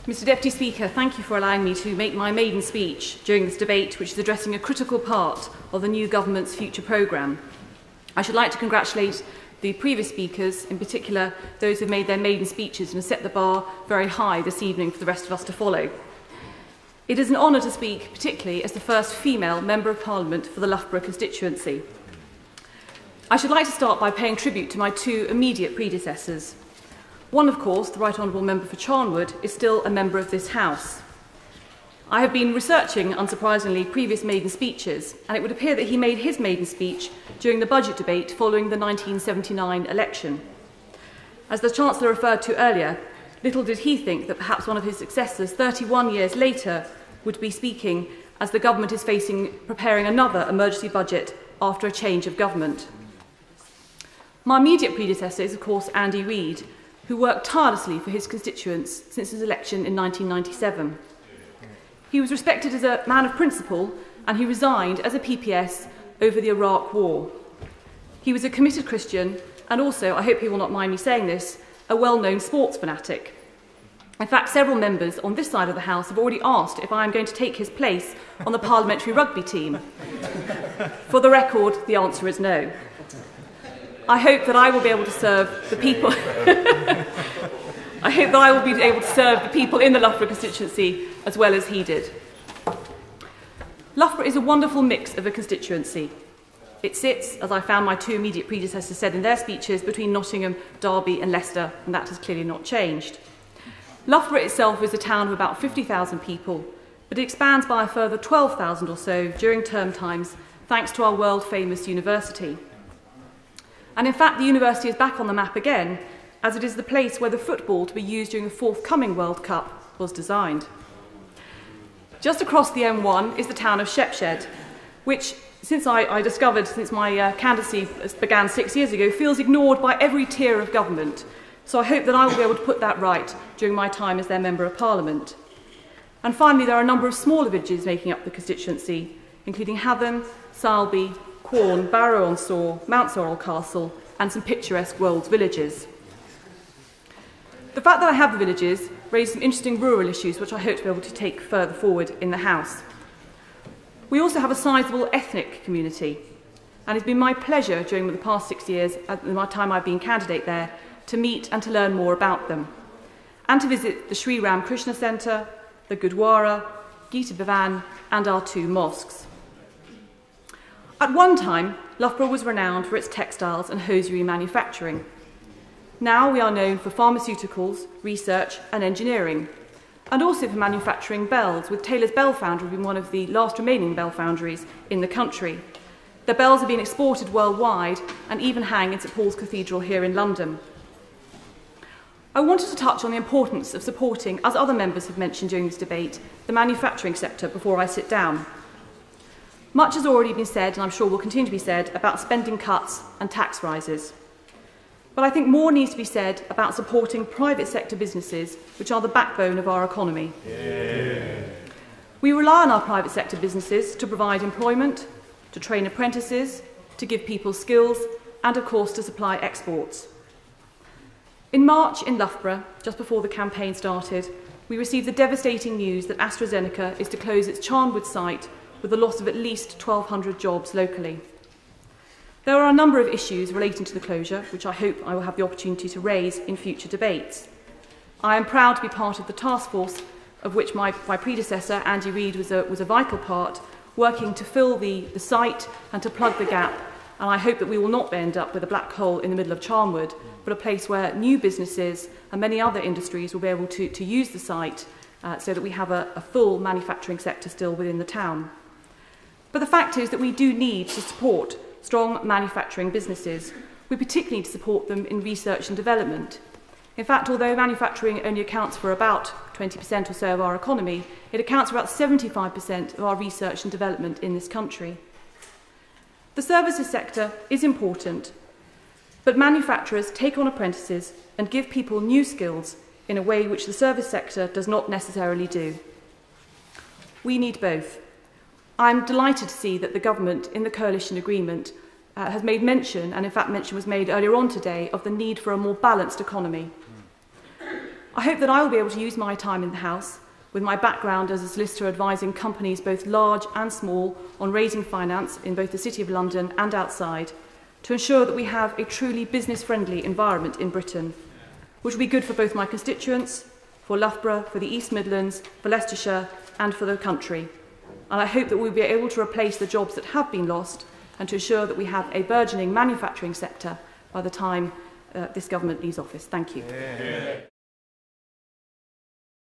Mr Deputy Speaker, thank you for allowing me to make my maiden speech during this debate, which is addressing a critical part of the new government's future programme. I should like to congratulate the previous speakers, in particular those who have made their maiden speeches and have set the bar very high this evening for the rest of us to follow. It is an honour to speak, particularly as the first female Member of Parliament for the Loughborough constituency. I should like to start by paying tribute to my two immediate predecessors. One, of course, the Right Honourable Member for Charnwood, is still a member of this House. I have been researching, unsurprisingly, previous maiden speeches, and it would appear that he made his maiden speech during the budget debate following the 1979 election. As the Chancellor referred to earlier, little did he think that perhaps one of his successors 31 years later would be speaking as the government is preparing another emergency budget after a change of government. My immediate predecessor is, of course, Andy Reid, who worked tirelessly for his constituents since his election in 1997. He was respected as a man of principle, and he resigned as a PPS over the Iraq War. He was a committed Christian and also, I hope he will not mind me saying this, a well-known sports fanatic. In fact, several members on this side of the House have already asked if I am going to take his place on the parliamentary rugby team. For the record, the answer is no. I hope that I will be able to serve the people. I hope that I will be able to serve the people in the Loughborough constituency as well as he did. Loughborough is a wonderful mix of a constituency. It sits, as I found my two immediate predecessors said in their speeches, between Nottingham, Derby and Leicester, and that has clearly not changed. Loughborough itself is a town of about 50,000 people, but it expands by a further 12,000 or so during term times, thanks to our world-famous university. And in fact, the university is back on the map again, as it is the place where the football to be used during the forthcoming World Cup was designed. Just across the M1 is the town of Shepshed, which, since I discovered since my candidacy began 6 years ago, feels ignored by every tier of government. So I hope that I will be able to put that right during my time as their Member of Parliament. And finally, there are a number of smaller villages making up the constituency, including Hatham, Salby, Quorn, Barrow-on-Soar, Mount Sorrel Castle, and some picturesque Wolds villages. The fact that I have the villages raised some interesting rural issues which I hope to be able to take further forward in the House. We also have a sizable ethnic community, and it's been my pleasure during the past 6 years, at the time I've been candidate there, to meet and to learn more about them, and to visit the Sri Ram Krishna Centre, the Gurdwara, Gita Bhavan, and our two mosques. At one time, Loughborough was renowned for its textiles and hosiery manufacturing. Now we are known for pharmaceuticals, research and engineering, and also for manufacturing bells, with Taylor's Bell Foundry being one of the last remaining bell foundries in the country. The bells have been exported worldwide and even hang in St Paul's Cathedral here in London. I wanted to touch on the importance of supporting, as other members have mentioned during this debate, the manufacturing sector before I sit down. Much has already been said, and I'm sure will continue to be said, about spending cuts and tax rises. But I think more needs to be said about supporting private sector businesses, which are the backbone of our economy. Yeah. We rely on our private sector businesses to provide employment, to train apprentices, to give people skills, and of course to supply exports. In March in Loughborough, just before the campaign started, we received the devastating news that AstraZeneca is to close its Charnwood site with the loss of at least 1,200 jobs locally. There are a number of issues relating to the closure, which I hope I will have the opportunity to raise in future debates. I am proud to be part of the task force of which my predecessor, Andy Reid, was a vital part, working to fill the site and to plug the gap. And I hope that we will not end up with a black hole in the middle of Charnwood, but a place where new businesses and many other industries will be able to use the site so that we have a full manufacturing sector still within the town. But the fact is that we do need to support strong manufacturing businesses. We particularly need to support them in research and development. In fact, although manufacturing only accounts for about 20% or so of our economy, it accounts for about 75% of our research and development in this country. The services sector is important, but manufacturers take on apprentices and give people new skills in a way which the service sector does not necessarily do. We need both. I'm delighted to see that the government in the coalition agreement has made mention, and in fact mention was made earlier on today, of the need for a more balanced economy. I I hope that I will be able to use my time in the House, with my background as a solicitor advising companies both large and small on raising finance in both the City of London and outside, to ensure that we have a truly business-friendly environment in Britain, which will be good for both my constituents, for Loughborough, for the East Midlands, for Leicestershire and for the country. And I hope that we will be able to replace the jobs that have been lost and to ensure that we have a burgeoning manufacturing sector by the time this government leaves office. Thank you.